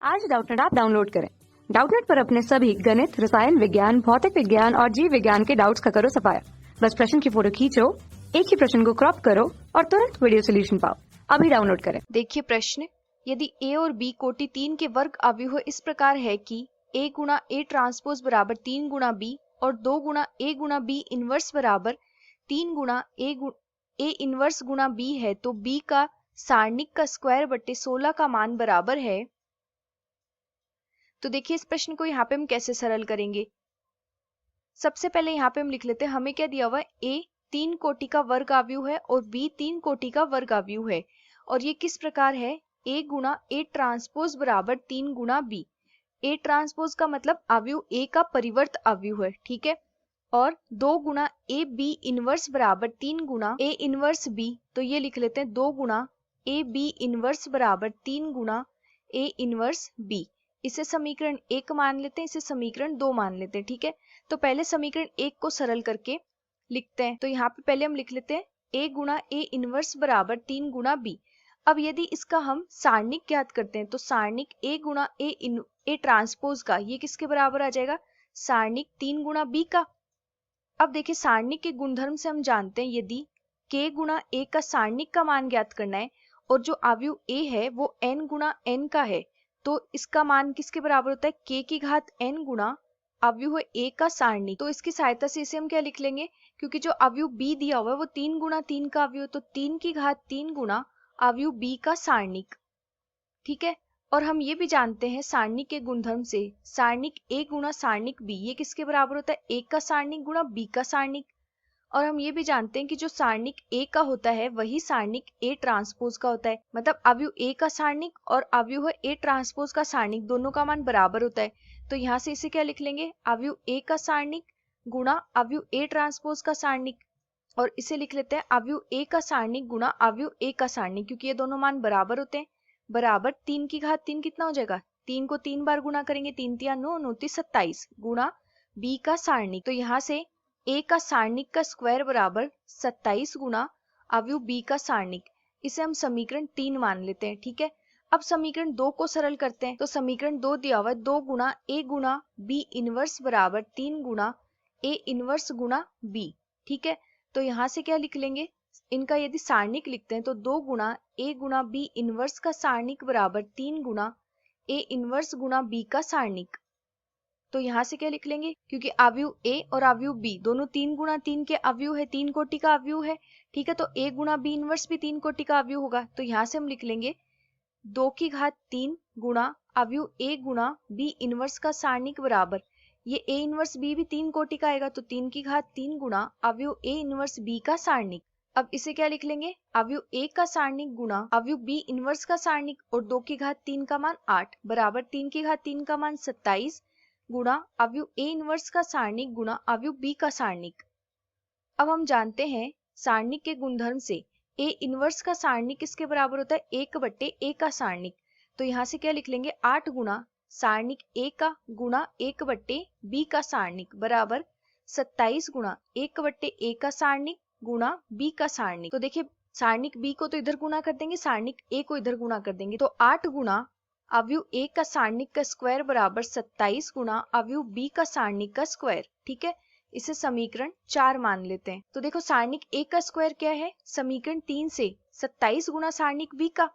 आज Doubtnut app download करें। Doubtnut पर अपने सभी गणित, रसायन विज्ञान, भौतिक विज्ञान और जीव विज्ञान के डाउट्स का करो सफाया। बस प्रश्न की फोटो खींचो, एक ही प्रश्न को क्रॉप करो और तुरंत वीडियो सोल्यूशन पाओ। अभी डाउनलोड करें। देखिए प्रश्न, यदि ए और बी कोटि 3 के वर्ग अवयव इस प्रकार है कि a गुणा ए ट्रांसपोज बराबर 3 गुणा बी और 2 गुणा ए गुणा बी इनवर्स बराबर 3 गुणा ए इनवर्स गुणा बी है, तो बी का सारणिक का स्क्वायर बट्टे 16 का मान बराबर है। तो देखिए इस प्रश्न को यहाँ पे हम कैसे सरल करेंगे। सबसे पहले यहाँ पे हम लिख लेते हैं, हमें क्या दिया हुआ है, a 3 कोटि का वर्ग अवयव है और b 3 कोटि का वर्ग अवयव है। और ये किस प्रकार है, a गुणा ए ट्रांसपोज बराबर 3 गुणा b। ए ट्रांसपोज का मतलब अवयव a का परिवर्त अवयव है, ठीक है। और 2 गुणा ए बी इनवर्स बराबर 3 गुणा ए इनवर्स b, तो ये लिख लेते हैं 2 गुणा ए बी इनवर्स बराबर 3 गुणा ए इनवर्स b। इसे समीकरण 1 मान लेते हैं, इसे समीकरण 2 मान लेते हैं, ठीक है। तो पहले समीकरण 1 को सरल करके लिखते हैं। तो यहाँ पे पहले हम लिख लेते हैं a गुणा ए इनवर्स बराबर 3 गुणा b। अब यदि इसका हम सारणिक ज्ञात करते हैं तो सारणिक a गुणा ए ट्रांसपोज का ये किसके बराबर आ जाएगा, सारणिक 3 गुणा b का। अब देखिए सारणिक के गुणधर्म से हम जानते हैं, यदि k गुणा a का सारणिक का मान ज्ञात करना है और जो अवयव a है वो n गुणा n का है, तो इसका मान किसके बराबर होता है, k की घात n गुणा अवयव है a का सारणिक। तो इसकी सहायता से इसे हम क्या लिख लेंगे, क्योंकि जो अवयव b दिया हुआ है वो 3 गुणा 3 का अवयव, तो 3 की घात 3 गुणा अवयव b का सारणिक, ठीक है। और हम ये भी जानते हैं सारणिक के गुणधर्म से, सारणिक a गुणा सारणिक b ये किसके बराबर होता है, a का सारणिक गुणा b का सारणिक। और हम ये भी जानते हैं कि जो सारणिक a का होता है वही सारणिक a ट्रांसपोज का होता है, मतलब अवयव a का सारणिक और अवयव है a ट्रांसपोज का सारणिक, दोनों का मान बराबर होता है। तो यहाँ से इसे क्या लिख लेंगे, अवयव a का सारणिक गुणा अवयव a ट्रांसपोज का सारणिक, और इसे लिख लेते हैं अवयव a का सारणिक गुणा अवयव a का सारणिक, क्योंकि ये दोनों मान बराबर होते हैं। बराबर 3 की घात 3 कितना हो जाएगा, 3 को 3 बार गुणा करेंगे, 3 तिया 9 9 27 गुणा b का सारणिक। तो यहाँ से a का सारणिक का स्क्वायर बराबर 27 गुणा अवयव b का सारणिक, इसे हम समीकरण 3 मान लेते हैं, ठीक है। अब समीकरण 2 को सरल करते हैं। तो समीकरण 2 दिया हुआ है 2 गुणा b इनवर्स बराबर 3 गुणा a इनवर्स गुणा b, ठीक है। तो यहाँ से क्या लिख लेंगे, इनका यदि सारणिक लिखते हैं तो 2 गुणा b इनवर्स का सारणिक बराबर 3 गुणा a इनवर्स गुणा b का सारणिक। तो यहाँ से क्या लिख लेंगे, क्योंकि अवयव a और अवयव b दोनों 3 गुणा 3 के अवयव है, 3 कोटि का अवयव है, ठीक है। तो a गुणा b इनवर्स भी 3 कोटि का अवयव होगा। तो यहाँ से हम लिख लेंगे 2 की घात 3 गुणा अवयव a गुणा b इनवर्स का सारणिक बराबर, ये a इनवर्स b भी 3 कोटि का आएगा, तो 3 की घात 3 गुणा अवयव a इनवर्स b का सारणिक। अब इसे क्या लिख लेंगे, अवयव a का सारणिक गुणा अवयव b इनवर्स का सारणिक, और 2 की घात 3 का मान 8 बराबर 3 की घात 3 का मान 27 गुणा अवयव a इनवर्स का सारणिक गुणा अवयव b का सारणिक। अब हम जानते हैं सारणिक के गुणधर्म से a इनवर्स का सारणिक किसके बराबर होता है, 1 बट्टे a का सारणिक। तो यहाँ से क्या लिख लेंगे, 8 गुणा सारणिक a का गुणा 1 बट्टे b का सारणिक बराबर 27 गुणा 1 बट्टे a का सारणिक गुणा b का सारणिक। तो देखिए सारणिक b को तो इधर गुणा कर देंगे, सारणिक a को इधर गुणा कर देंगे, तो 8 गुणा अवयव a का सारणिक का स्क्वायर बराबर 27 गुणा अवयव b का सारणिक का स्क्वायर, ठीक है। इसे समीकरण 4 मान लेते हैं। तो देखो सारणिक a का स्क्वायर क्या है, समीकरण 3 से 27 गुणा सारणिक b का,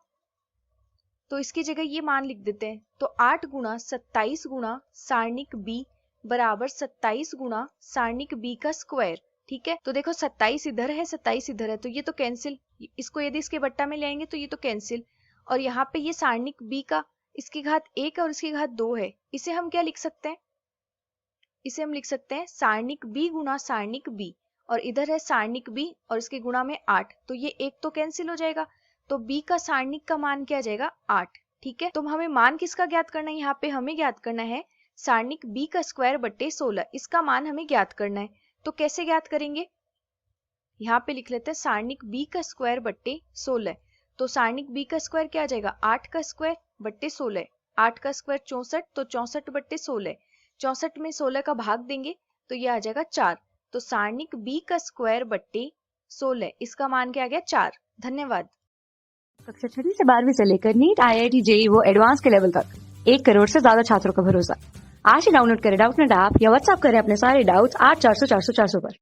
तो इसकी जगह ये मान लिख देते हैं। तो 8 गुणा 27 गुणा सारणिक b बराबर 27 गुणा सारणिक b का स्क्वायर, ठीक है। तो देखो 27 इधर है 27 इधर है, तो ये तो कैंसिल, इसको यदि इसके बट्टा में ले आएंगे तो ये तो कैंसिल। और यहाँ पे ये सारणिक b का इसकी घात 1 और इसकी घात 2 है, इसे हम क्या लिख सकते हैं, इसे हम लिख सकते हैं सारणिक b गुणा सारणिक b, और इधर है सारणिक b और इसके गुणा में 8, तो ये 1 तो कैंसिल हो जाएगा, तो b का सारणिक का मान क्या आ जाएगा, 8, ठीक है। तो हमें मान किसका ज्ञात करना है, यहाँ पे हमें ज्ञात करना है सारणिक b का स्क्वायर बट्टे 16, इसका मान हमें ज्ञात करना है। तो कैसे ज्ञात करेंगे, यहाँ पे लिख लेते हैं सारणिक b का स्क्वायर बट्टे 16। तो सारणिक b का स्क्वायर क्या आ जाएगा, 8 का स्क्वायर बट्टे 16, 8 का स्क्वायर 64, तो 64 बट्टे 16, 64 में 16 का भाग देंगे तो ये आ जाएगा 4। तो सारणिक b का स्क्वायर बट्टे 16, इसका मान क्या आ गया, 4। धन्यवाद। कक्षा 6 से 12वीं से लेकर नीट, IIT, JEE वो एडवांस के लेवल तक 1 करोड़ से ज्यादा छात्रों का भरोसा। आज ही डाउनलोड करें डाउटनेट ऐप या व्हाट्सएप करें अपने सारे डाउट्स 8400 400 400 पर।